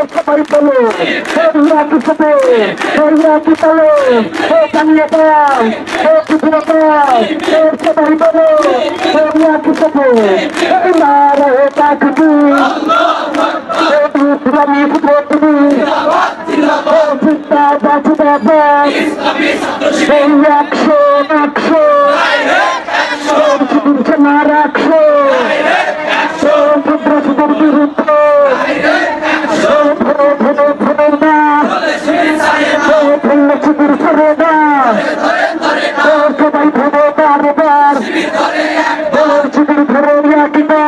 সবাই বলো কি সাথে কি বলো কানিয়ে দাও পিছনে দাও সবাই বলো কি সাথে নারে তাকবি ইসলামী ফুটবল জিন্দাবাদ জিন্দাবাদ একশো একশো সেনার একশো সন্ত্রাসীদের বিরুদ্ধে শিবির সরে না সবাই ধরে বারবার শিবির ধরে কিনা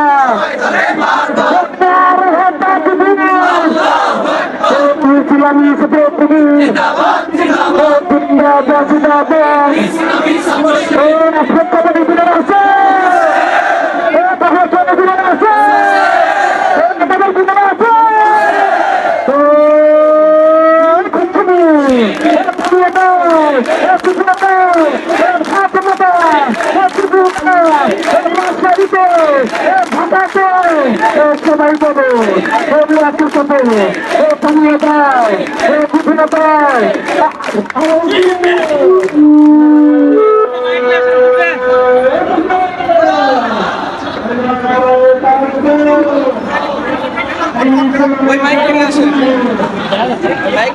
ইসলামী জিন্দাবাদ জিন্দাবাদ আছে সবাই বলো পানিয়ে দেয় বিভিন্ন দেয় ওই মাইক কিনে আসেন, মাইক